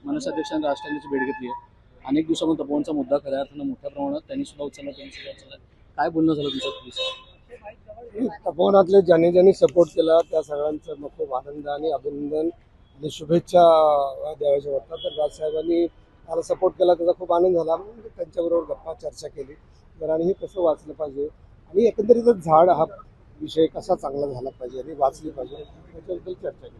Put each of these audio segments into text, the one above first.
मनसे अध्यक्षांनी राष्ट्रवादीची भेट घेतली आहे. अनेक दिवसांपासून तपोवनचा मुद्दा खऱ्या अर्थानं मोठ्या प्रमाणात त्यांनी सुद्धा उचलला, त्यांनी सुद्धा उचलला. काय बोलणं झालं तुमचं? तपोवनातले ज्यांनी ज्यांनी सपोर्ट केला त्या सगळ्यांचं मग खूप आनंद आणि अभिनंदन आणि शुभेच्छा द्यायच्या होत्या. तर राजसाहेबांनी मला सपोर्ट केला, त्याचा खूप आनंद झाला. म्हणून त्यांच्याबरोबर गप्पा चर्चा केली तर आणि हे कसं वाचलं पाहिजे आणि एकंदरीतच झाड हा विषय कसा चांगला झाला पाहिजे आणि वाचली पाहिजे याच्याबद्दल चर्चा केली.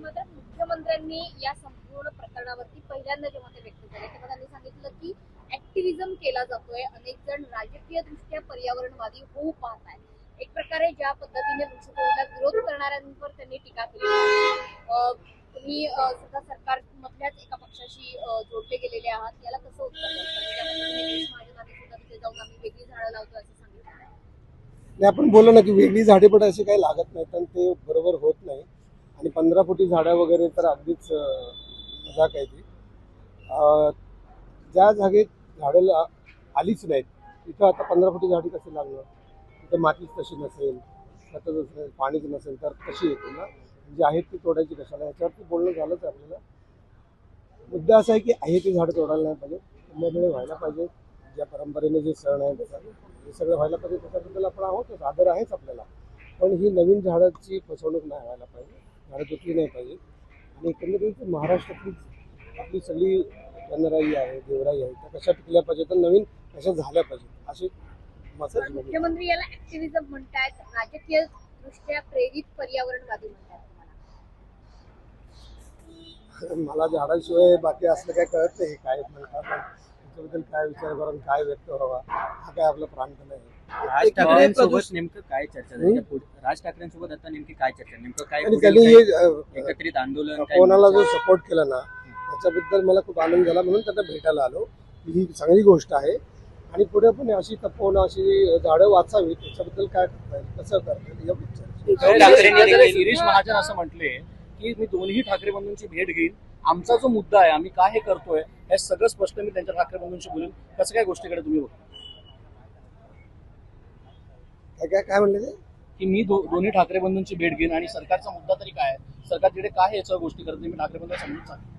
मात्र मुख्यमंत्र्यांनी या संपूर्ण प्रकरणावरती पहिल्यांदा जेव्हा ते व्यक्त झाले तेव्हा त्यांनी सांगितलं की ऍक्टिव्हिजम केला जातोय, अनेक जण राजकीय दृष्ट्या पर्यावरणवादी होऊ पाहत आहेत. एक प्रकारे ज्या पद्धतीने वृक्षतोडीला विरोध करणाऱ्यांवर त्यांनी टीका केली. तुम्ही सुद्धा सरकारमधल्याच एका पक्षाशी जोडले गेलेले आहात, याला कसं उत्तर द्यायचं? महाजनांनी सुद्धा तिथे जाऊन आम्ही वेगळी झाडं लावतो असं सांगितलं. नाही, आपण बोललो ना की वेगळी झाडे पण अशी काही लागत नाहीत आणि ते बरोबर होत नाही. आणि 15 फुटी झाडं वगैरे तर अगदीच मजाक आहे ती. ज्या जागेत झाडं आलीच नाहीत तिथं आता 15 फुटी झाडी कशी लागणार? तिथं मातीच तशी नसेल, खतच नसेल, पाणीच नसेल तर कशी येते ना? जे आहेत ती तोडायची कशाला? याच्यावरती बोलणं झालंच आपल्याला. मुद्दा असा आहे की आहे ती झाडं तोडायला नाही पाहिजे, वेगवेगळे व्हायला पाहिजे. ज्या परंपरेने जे सण आहे त्याचा हे सगळं व्हायला पाहिजे, त्याच्याबद्दल आपण आहोतच, आदर आहेच आपल्याला. पण ही नवीन झाडाची फसवणूक नाही व्हायला पाहिजे, झाडं तुटली नाही पाहिजे. आणि एकंदरीत महाराष्ट्रातली आपली सगळी वनराई आहे, देवराई आहे, त्या कशा टिकल्या पाहिजे तर नवीन कशा झाल्या पाहिजे अशी मसाज. मुख्यमंत्री याला ऍक्टिव्हिजम म्हणतात, राजकीय दृष्ट्या प्रेरित पर्यावरणवादी म्हणतात. मला झाडाशिवाय बाकी असलं काय कळत नाही, काय म्हणतात त्याच्याबद्दल काय विचार करून काय व्यक्त व्हावा हा काय आपला प्रांत नाही. राज ठाकरेंसोबत नेमकं काय चर्चा झाली? राज ठाकरेंसोबत आता नेमकी काय चर्चा, नेमकं काय त्यांनी एकत्रित आंदोलन कोणाला जो सपोर्ट केला ना त्याच्याबद्दल मला खूप आनंद झाला, म्हणून त्यांना भेटायला आलो. ही चांगली गोष्ट आहे. आणि पुढे पण अशी तपोवन अशी झाडं वाचावी त्याच्याबद्दल काय करता येईल, कसं करता येईल या विचार. गिरीश महाजन असं म्हटले की मी दोन्ही ठाकरे बंधूंची भेट घेईन, आमचा जो मुद्दा आहे आम्ही काय हे करतोय हे सगळं स्पष्ट मी त्यांच्या ठाकरे बंधूंशी बोलेन. कसं काय गोष्टीकडे तुम्ही बघता? काय म्हणले ते की मी दोन्ही ठाकरे बंधूंची भेट घेईन आणि सरकारचा मुद्दा तरी काय आहे, सरकार तिकडे काय आहे याच्या गोष्टी करत नाही, मी ठाकरे बंधू समजून सांगतो.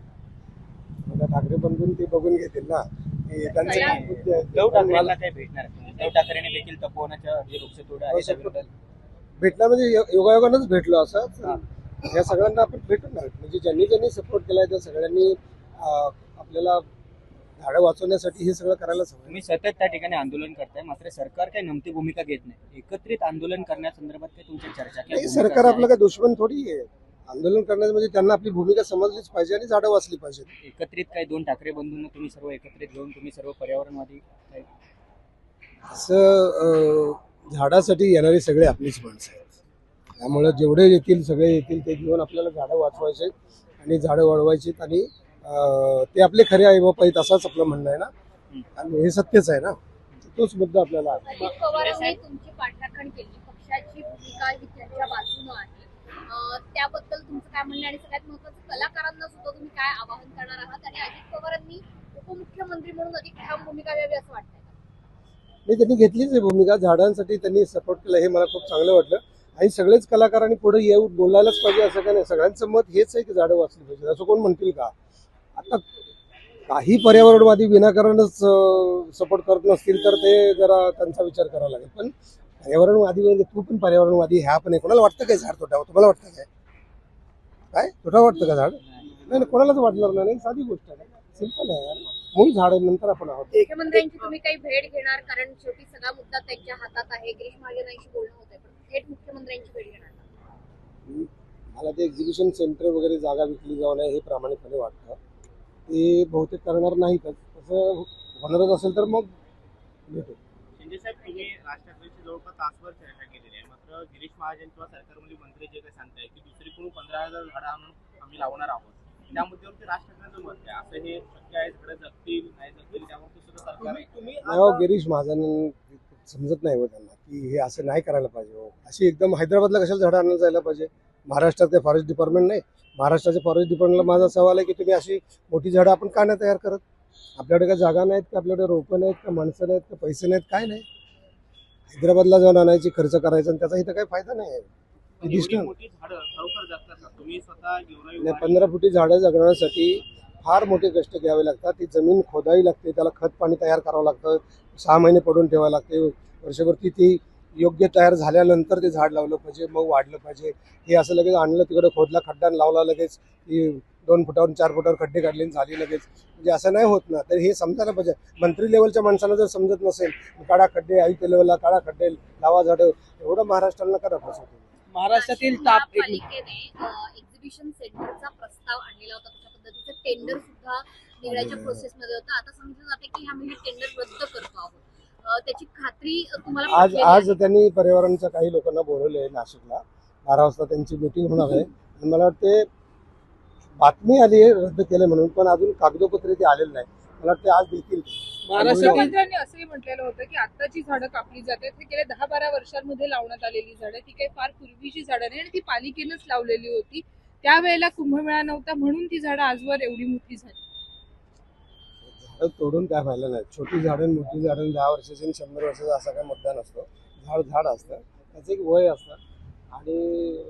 ठाकरे बंधून ते बघून घेतील ना. उद्धव ठाकरेंना काय भेटणार? उद्धव ठाकरेंनी देखील तपोवनाच्या जे वृक्षतोड आहे भेटला म्हणजे योगायोगानंच भेटलो असं. या सगळ्यांना आपण भेटून म्हणजे ज्यांनी ज्यांनी सपोर्ट केलाय त्या सगळ्यांनी आपल्याला झाडं वाचवण्यासाठी हे सगळं करायलाच हवं. तुम्ही सतत त्या ठिकाणी आंदोलन करताय, मात्र सरकार काही नमती भूमिका घेत नाही. एकत्रित आंदोलन करण्यासंदर्भात काही तुमची चर्चा नाही, सरकार आपलं काय दुश्मन थोडी आहे. आंदोलन करण्याचं म्हणजे त्यांना आपली भूमिका समजलीच पाहिजे आणि झाडं वाचली पाहिजे. एकत्रित काही दोन ठाकरे बंधूंना तुम्ही सर्व एकत्रित घेऊन तुम्ही सर्व पर्यावरणवादी असं झाडासाठी येणारी सगळे आपलीच माणसं आहेत. त्यामुळे जेवढे येतील सगळे येतील ते घेऊन आपल्याला झाडं वाचवायचे आणि झाडं वाढवायची आणि ते आपले खरे आई बाप आहेत असाच आपलं म्हणणं आहे ना. आणि हे सत्यच आहे ना, तोच मुद्दा आपल्याला. अजित पवारांनी तुमची पाठराखण केली, पक्षाची भूमिका ही त्यांच्या बाजूनं आहे, त्याबद्दल तुमचं काय म्हणणं? आणि सगळ्यात महत्त्वाचं कलाकारांना सुद्धा तुम्ही काय आवाहन करणार आहात? आणि अजित पवारांनी उपमुख्यमंत्री म्हणून अधिक ठाम भूमिका द्यावी असं वाटतंय? नाही, त्यांनी घेतलीच आहे भूमिका. झाडांसाठी त्यांनी सपोर्ट केला हे मला खूप चांगलं वाटलं. आणि सगळेच कलाकारांनी पुढे येऊन बोलायलाच पाहिजे असं काय नाही. सगळ्यांचं मत हेच आहे की झाडं वाचली पाहिजे असं कोण म्हणतील का? आता काही पर्यावरणवादी विनाकारणच सपोर्ट करत नसतील तर ते जरा त्यांचा विचार करावा लागेल. पण पर्यावरणवादी म्हणजे तू पण पर्यावरणवादी ह्या पण आहे. कोणाला वाटतं काय झाड तोटावं? तुम्हाला वाटतं काय? काय तोटावं वाटतं का झाड? नाही, कोणालाच वाटणार नाही. साधी गोष्ट आहे, सिंपल आहे यार. मूळ झाड नंतर आपण आहोत. मुख्यमंत्र्यांची तुम्ही काही भेट घेणार? कारण शेवटी सगळा मुद्दा त्यांच्या हातात आहे. गिरीश महाजनांशी बोलणं होत आहे, पण थेट मुख्यमंत्र्यांची भेट घेणार? मला ते एक्झिबिशन सेंटर वगैरे जागा विकली जाऊ नये हे प्रामाणिकपणे वाटतं. ते बहुतेक करणार नाहीतच. तसं होणारच असेल तर मग भेटू. शिंदे साहेब, तुम्ही राज ठाकरेंची जवळपास तासभर चर्चा केलेली आहे, मात्र गिरीश महाजन किंवा सरकारमधील मंत्री जे काही सांगताय की दुसरीकडून 15,000 झाडं आणून आम्ही लावणार आहोत, त्या मुद्द्यावरती राज ठाकरेंचं मत आहे. असं हे शक्य आहे? झाडं जगतील नाही जगतील त्यावर सुद्धा सरकार गिरीश महाजन समजत नाही हो त्यांना की हे असं नाही करायला पाहिजे. अशी एकदम हैदराबादला कशाला झाडं आणायला जायला पाहिजे? महाराष्ट्रात काही फॉरेस्ट डिपार्टमेंट नाही. महाराष्ट्राच्या फॉरेस्ट डिपार्टमेंटला माझा सवाल आहे की तुम्ही अशी मोठी झाडं आपण का नाही तयार करत? आपल्याकडे काय जागा नाहीत का? आपल्याकडे रोपं नाहीत का? माणसं नाहीत का? पैसे नाहीत? काय नाही? हैदराबादला जाऊन आणायची, खर्च करायचा आणि त्याचा इथं काही फायदा नाही आहे. 15 फुटी झाडं जगण्यासाठी फार मोठे कष्ट घ्यावे लागतात. ती जमीन खोदावी लागते, त्याला खत पाणी तयार करावं लागतं, 6 महिने पडून ठेवावं लागते, वर्षभर ती योग्य तयार झाल्यानंतर ते झाड लावलं पाहिजे, मग वाढलं पाहिजे. हे असं लगेच आणलं तिकडं खोदला खड्डा आणि लावला लगेच ती 2 फुटावर 4 फुटावर खड्डे काढले आणि झाली लगेच, म्हणजे असं नाही होत ना. तर हे समजायला पाहिजे. मंत्री लेवलच्या माणसांना जर समजत नसेल, काढा खड्डे, आयुक्त लेवलला काढा खड्डे, लावा झाडं, एवढं महाराष्ट्राला करा फसवतो. महाराष्ट्रातील महापालिकेने एक्झिबिशन सेंटरचा प्रस्ताव आणलेला होता, तशा पद्धतीचं टेंडर सुद्धा निवडायच्या प्रोसेसमध्ये होतं. आता समजलं जाते की आम्ही हे टेंडर रद्द करतो आहोत. त्याची खात्री तुम्हाला आज पटलेली आहे? आज त्यांनी पर्यावरणच्या काही लोकांना बोलवले आहे नाशिकला, 12 वाजता त्यांची मीटिंग होणार आहे. आणि मला वाटते बातमी आली आहे रद्द केले म्हणून, पण अजून कागदोपत्री ते आलेलं नाही. मला वाटते आज देखील महाराष्ट्रातील मुख्यमंत्र्यांनी असंही म्हटलेलं होतं की आत्ताची झाडं कापली जातात ती गेल्या 10-12 वर्षांमध्ये लावण्यात आलेली झाडं, ती काही फार पूर्वीची झाडं नाही आणि ती पालिकेनंच लावलेली होती. त्यावेळेला कुंभमेळा नव्हता म्हणून ती झाडं आजवर एवढी मोठी झाली. झाडं तोडून काय व्हायला नाही. छोटी झाडं मोठी झाडं 10 वर्षाची आणि 100 वर्षाचा असा काय मुद्दा नसतो. झाड असतं, त्याचं एक वय असतं आणि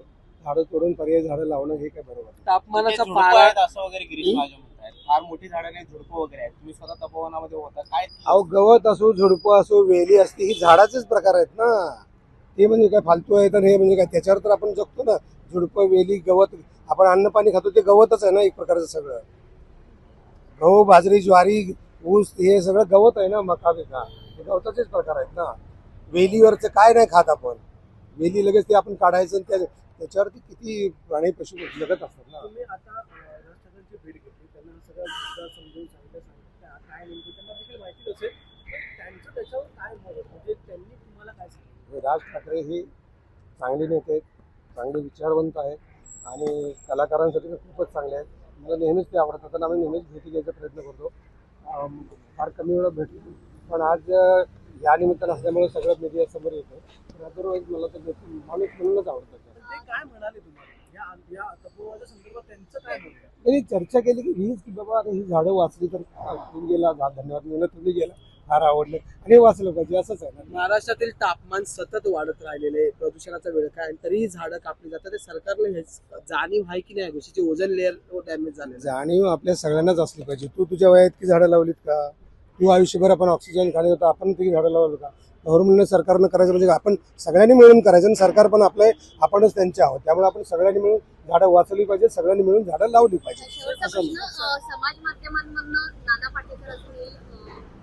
झाडं तोडून पर्यायी झाडं लावणं हे काय बरोबर नाही. तापमानाचा झुडपं पारा आहेत असं वगैरे गिरीश महाजन म्हणतायत. फार मोठी झाडं नाही, झुडपं वगैरे आहेत. तुम्ही स्वतः तपोवनामध्ये होता, काय अहो गवत असो, झुडपं असो, वेली असते, ही झाडाचेच प्रकार आहेत ना. ते म्हणजे काय फालतू आहेत आणि हे म्हणजे काय, त्याच्यावर तर आपण जगतो ना. झुडपं, वेली, गवत, आपण अन्न पाणी खातो ते गवतच आहे ना एक प्रकारचं. सगळं गहू, बाजरी, ज्वारी, ऊस हे सगळं गवत आहे ना. मका बिका हे गवताचेच प्रकार आहेत ना. वेलीवरचं काय नाही खात आपण. वेली लगेच ते आपण काढायचं आणि त्याच्यावरती किती प्राणी पशु जगत असतात ना. तुम्ही आता राष्ट्रपतींची भेट घेतली, त्यांना सगळं मुद्दा समजून सांगितलं काय नेमकं त्यांना देखील माहिती असेल, पण त्यांचं त्याच्यावर काय मत म्हणजे त्यांनी तुम्हाला काय सांगितलं? राज ठाकरे हे चांगले नेते आहेत, चांगले विचारवंत आहेत आणि कलाकारांसाठी तर खूपच चांगले आहेत. मला नेहमीच ते आवडतात आणि आम्ही नेहमीच भेटी घ्यायचा प्रयत्न करतो. फार कमी वेळा भेटतो, पण आज या निमित्तानं असल्यामुळे सगळं मीडिया समोर येतं. तर अदरवाईज मला तर माणूस म्हणूनच आवडतात. ते काय म्हणाले तुम्हाला या तपोवनाच्या संदर्भात त्यांचं काय म्हणणं? त्यांनी चर्चा केली की हीच की बाबा आता ही झाडं वाचली तर तुम्ही गेला, धन्यवाद म्हणलं, तुम्ही गेला, फार आवडलं आणि हे वाचलं पाहिजे, असंच आहे ना. महाराष्ट्रातील तापमान सतत वाढत राहिलेले, प्रदूषणाचा विळखा आहे, तरीही झाडं कापली जातात. ते सरकारला हेच जाणीव आहे की नाही गोष्टीची? ओझोन लेअर डॅमेज झाले. जाणीव आपल्या सगळ्यांनाच असली पाहिजे. तू तुझ्या वयात की झाडं लावलीत का? तू आयुष्यभर आपण ऑक्सिजन खाली होता, आपण ती झाडं लावलं का? गव्हर्नमेंटने सरकारनं करायचं म्हणजे आपण सगळ्यांनी मिळून करायचं आणि सरकार पण आपलं आपणच त्यांचे आहोत. त्यामुळे आपण सगळ्यांनी मिळून झाडं वाचवली पाहिजे, सगळ्यांनी मिळून झाडं लावली पाहिजे. शेवटचा असं प्रश्न, समाज माध्यमांमधनं नाना पाटेकर असतील,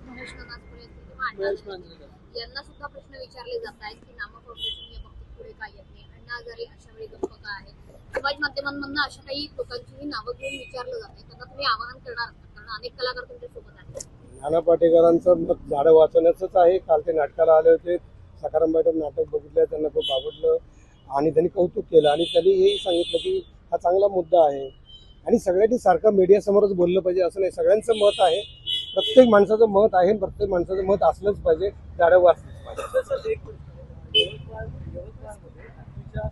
महेश नागपुरे असतील किंवा अण्णा यांना सुद्धा प्रश्न विचारले जात आहेत की नामा फाउंडेशन या बाबतीत पुढे काय येत नाही, अण्णा हजारे अशा वेळी गप्प का आहे. समाज माध्यमांमधनं अशा काही लोकांचीही नावं घेऊन विचारलं जात आहे. त्यांना तुम्ही आवाहन करणार का? कारण अनेक कलाकार तुमच्या सोबत आहेत. नाना पाटेकरांचं मत झाडं वाचवण्याचंच आहे. काल ते नाटकाला आले होते, सकाराम मॅडम नाटक बघितलं, त्यांना खूप आवडलं आणि त्यांनी कौतुक केलं आणि त्यांनी हेही सांगितलं की हा चांगला मुद्दा आहे आणि सगळ्यांनी सारखं मीडियासमोरच बोललं पाहिजे असं नाही. सगळ्यांचं मत आहे, प्रत्येक माणसाचं मत आहे, प्रत्येक माणसाचं मत असलंच पाहिजे, झाडं वाचलीच पाहिजे. तसंच एक यवतमाळमध्ये आठवीच्या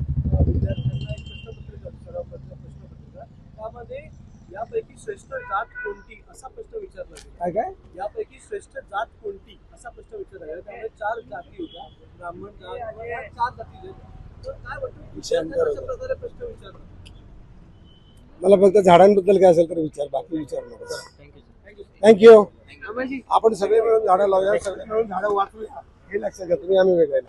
विद्यार्थ्यांना एक प्रश्नपत्रिका, सराव प्रश्नपत्रिका, त्यामध्ये यापैकी श्रेष्ठ जात कोणती असा प्रश्न विचारला गेला. काय यापैकी श्रेष्ठ जात कोणती असा प्रश्न विचारला गेला. त्यामध्ये 4 जाती होत्या, ब्राह्मण जात, 4 जाती होत्या. तर काय वाटतं विद्यार्थ्यांना अशा प्रकारे प्रश्न विचारला? मला फक्त झाडांबद्दल काय असेल तर विचार, बाकी विचार नको. थँक्यू. आपण सगळे मिळून झाडं लावूया, सगळे मिळून झाडं वाचवूया, हे लक्षात घ्या तुम्ही. आम्ही वेगळे